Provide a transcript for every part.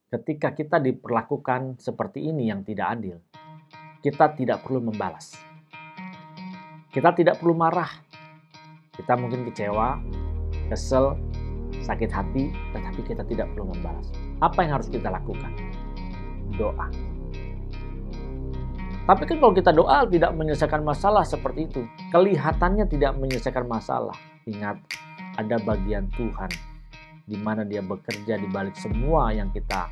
Ketika kita diperlakukan seperti ini yang tidak adil, kita tidak perlu membalas. Kita tidak perlu marah. Kita mungkin kecewa, kesel, sakit hati, tetapi kita tidak perlu membalas. Apa yang harus kita lakukan? Doa. Tapi kan kalau kita doa tidak menyelesaikan masalah seperti itu. Kelihatannya tidak menyelesaikan masalah. Ingat, ada bagian Tuhan di mana Dia bekerja di balik semua yang kita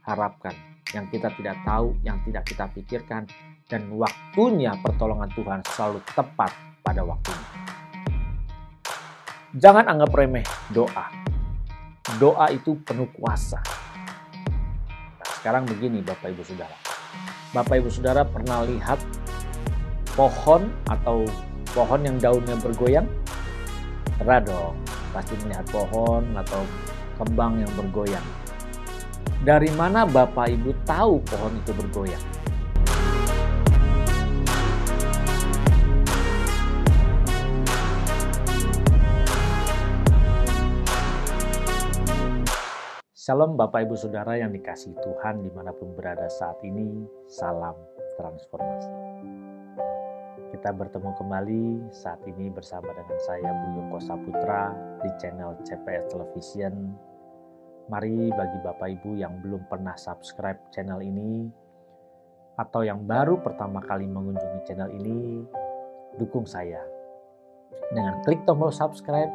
harapkan, yang kita tidak tahu, yang tidak kita pikirkan, dan waktunya pertolongan Tuhan selalu tepat pada waktunya. Jangan anggap remeh doa. Doa itu penuh kuasa. Nah, sekarang begini Bapak Ibu Saudara. Bapak Ibu Saudara pernah lihat pohon atau pohon yang daunnya bergoyang? Pernah dong, pasti melihat pohon atau kembang yang bergoyang. Dari mana Bapak Ibu tahu pohon itu bergoyang? Shalom Bapak Ibu Saudara yang dikasihi Tuhan dimanapun berada saat ini, salam transformasi. Kita bertemu kembali saat ini bersama dengan saya Buyung Kosaputra di channel CPS Television. Mari bagi Bapak Ibu yang belum pernah subscribe channel ini atau yang baru pertama kali mengunjungi channel ini, dukung saya dengan klik tombol subscribe,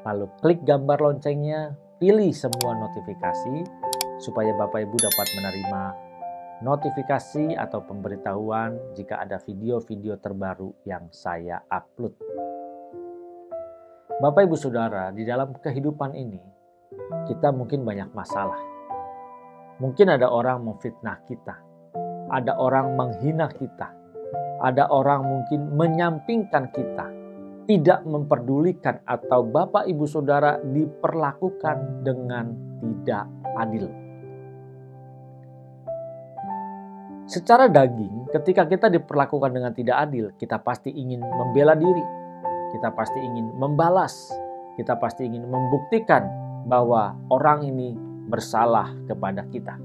lalu klik gambar loncengnya, pilih semua notifikasi supaya Bapak Ibu dapat menerima notifikasi atau pemberitahuan jika ada video-video terbaru yang saya upload. Bapak Ibu Saudara, di dalam kehidupan ini kita mungkin banyak masalah. Mungkin ada orang memfitnah kita, ada orang menghina kita, ada orang mungkin menyampingkan kita, tidak memperdulikan, atau Bapak Ibu Saudara diperlakukan dengan tidak adil. Secara daging, ketika kita diperlakukan dengan tidak adil, kita pasti ingin membela diri, kita pasti ingin membalas, kita pasti ingin membuktikan bahwa orang ini bersalah kepada kita.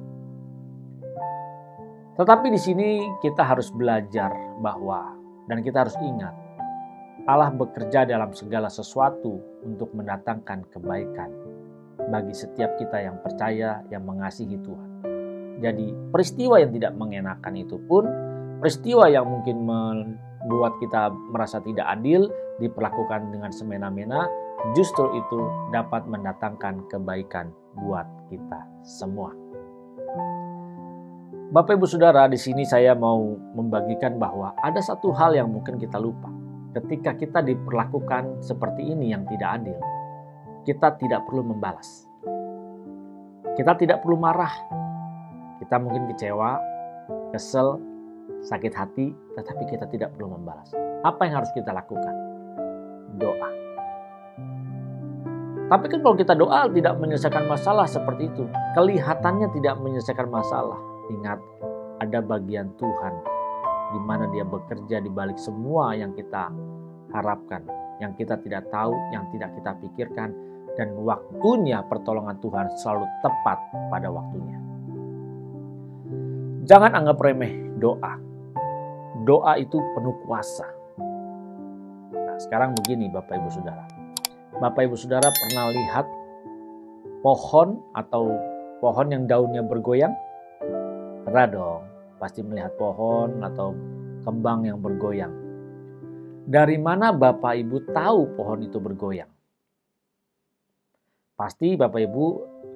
Tetapi di sini kita harus belajar bahwa, dan kita harus ingat, Allah bekerja dalam segala sesuatu untuk mendatangkan kebaikan bagi setiap kita yang percaya, yang mengasihi Tuhan. Jadi peristiwa yang tidak mengenakan itu pun, peristiwa yang mungkin membuat kita merasa tidak adil, diperlakukan dengan semena-mena, justru itu dapat mendatangkan kebaikan buat kita semua. Bapak Ibu Saudara, di sini saya mau membagikan bahwa ada satu hal yang mungkin kita lupa. Ketika kita diperlakukan seperti ini yang tidak adil, kita tidak perlu membalas. Kita tidak perlu marah. Kita mungkin kecewa, kesel, sakit hati, tetapi kita tidak perlu membalas. Apa yang harus kita lakukan? Doa. Tapi kan kalau kita doa tidak menyelesaikan masalah seperti itu. Kelihatannya tidak menyelesaikan masalah. Ingat, ada bagian Tuhan di mana Dia bekerja di balik semua yang kita harapkan, yang kita tidak tahu, yang tidak kita pikirkan, dan waktunya pertolongan Tuhan selalu tepat pada waktunya. Jangan anggap remeh doa. Doa itu penuh kuasa. Nah, sekarang begini Bapak Ibu Saudara. Bapak Ibu Saudara pernah lihat pohon atau pohon yang daunnya bergoyang? Pernah dong, pasti melihat pohon atau kembang yang bergoyang. Dari mana Bapak Ibu tahu pohon itu bergoyang? Pasti Bapak Ibu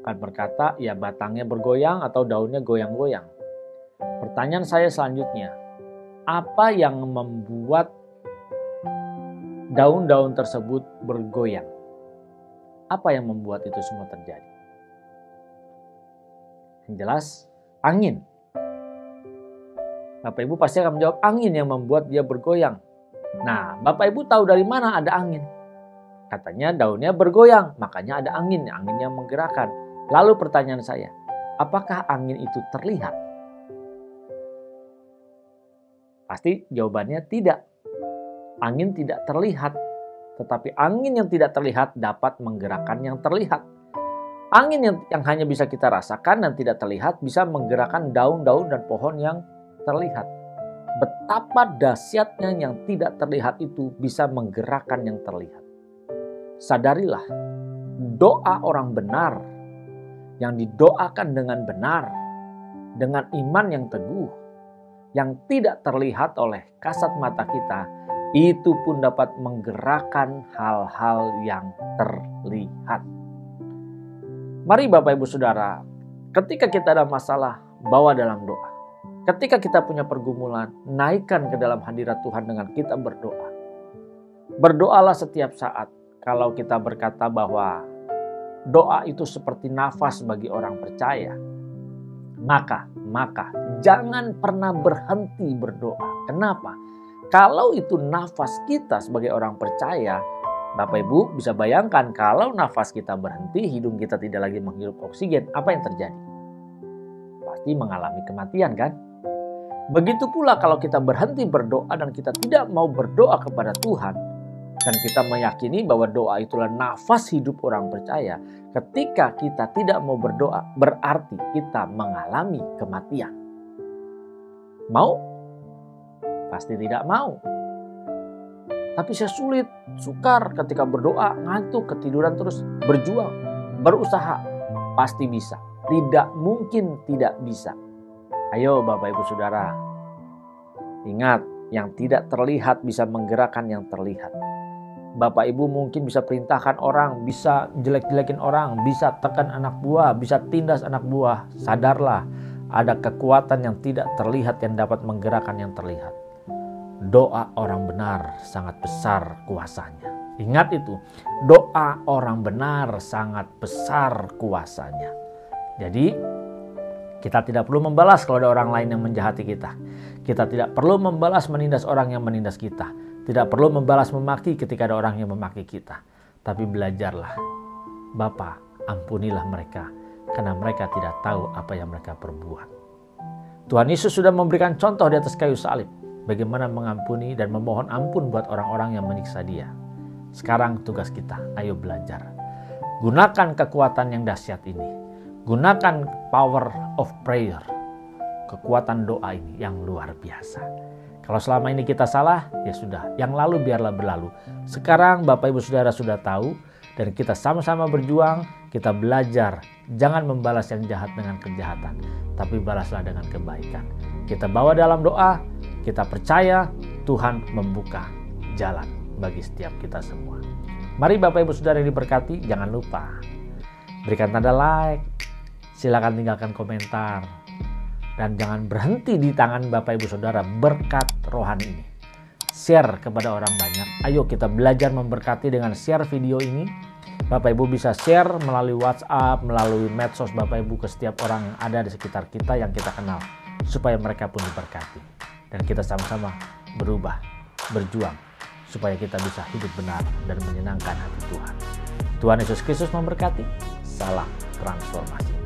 akan berkata, ya batangnya bergoyang atau daunnya goyang-goyang. Pertanyaan saya selanjutnya, apa yang membuat daun-daun tersebut bergoyang? Apa yang membuat itu semua terjadi? Yang jelas, angin. Bapak Ibu pasti akan menjawab, angin yang membuat dia bergoyang. Nah, Bapak Ibu tahu dari mana ada angin? Katanya daunnya bergoyang, makanya ada angin yang menggerakkan. Lalu pertanyaan saya, apakah angin itu terlihat? Pasti jawabannya tidak. Angin tidak terlihat, tetapi angin yang tidak terlihat dapat menggerakkan yang terlihat. Angin yang hanya bisa kita rasakan dan tidak terlihat bisa menggerakkan daun-daun dan pohon yang terlihat. Betapa dahsyatnya yang tidak terlihat itu bisa menggerakkan yang terlihat. Sadarilah, doa orang benar yang didoakan dengan benar, dengan iman yang teguh, yang tidak terlihat oleh kasat mata kita, itu pun dapat menggerakkan hal-hal yang terlihat. Mari Bapak Ibu Saudara, ketika kita ada masalah, bawa dalam doa. Ketika kita punya pergumulan, naikkan ke dalam hadirat Tuhan dengan kita berdoa. Berdoalah setiap saat. Kalau kita berkata bahwa doa itu seperti nafas bagi orang percaya, maka jangan pernah berhenti berdoa. Kenapa? Kalau itu nafas kita sebagai orang percaya, Bapak Ibu bisa bayangkan kalau nafas kita berhenti, hidung kita tidak lagi menghirup oksigen, apa yang terjadi? Pasti mengalami kematian kan? Begitu pula kalau kita berhenti berdoa dan kita tidak mau berdoa kepada Tuhan, dan kita meyakini bahwa doa itulah nafas hidup orang percaya, ketika kita tidak mau berdoa, berarti kita mengalami kematian. Mau? Pasti tidak mau. Tapi saya sulit, sukar ketika berdoa, ngantuk, ketiduran terus, berjuang, berusaha, pasti bisa. Tidak mungkin tidak bisa. Ayo Bapak Ibu Saudara, ingat yang tidak terlihat bisa menggerakkan yang terlihat. Bapak Ibu mungkin bisa perintahkan orang, bisa jelek-jelekin orang, bisa tekan anak buah, bisa tindas anak buah. Sadarlah, ada kekuatan yang tidak terlihat yang dapat menggerakkan yang terlihat. Doa orang benar sangat besar kuasanya. Ingat itu, doa orang benar sangat besar kuasanya. Jadi, kita tidak perlu membalas kalau ada orang lain yang menjahati kita. Kita tidak perlu membalas menindas orang yang menindas kita. Tidak perlu membalas memaki ketika ada orang yang memaki kita. Tapi belajarlah, Bapa, ampunilah mereka, karena mereka tidak tahu apa yang mereka perbuat. Tuhan Yesus sudah memberikan contoh di atas kayu salib, bagaimana mengampuni dan memohon ampun buat orang-orang yang menyiksa Dia. Sekarang tugas kita, ayo belajar. Gunakan kekuatan yang dahsyat ini. Gunakan power of prayer. Kekuatan doa ini yang luar biasa. Kalau selama ini kita salah, ya sudah. Yang lalu biarlah berlalu. Sekarang Bapak Ibu Saudara sudah tahu, dan kita sama-sama berjuang, kita belajar. Jangan membalas yang jahat dengan kejahatan, tapi balaslah dengan kebaikan. Kita bawa dalam doa, kita percaya Tuhan membuka jalan bagi setiap kita semua. Mari Bapak Ibu Saudara yang diberkati, jangan lupa berikan tanda like, silakan tinggalkan komentar, dan jangan berhenti di tangan Bapak Ibu Saudara berkat rohani ini. Share kepada orang banyak. Ayo kita belajar memberkati dengan share video ini. Bapak Ibu bisa share melalui WhatsApp, melalui medsos Bapak Ibu ke setiap orang yang ada di sekitar kita yang kita kenal, supaya mereka pun diberkati. Dan kita sama-sama berubah, berjuang, supaya kita bisa hidup benar dan menyenangkan hati Tuhan. Tuhan Yesus Kristus memberkati. Salam transformasi.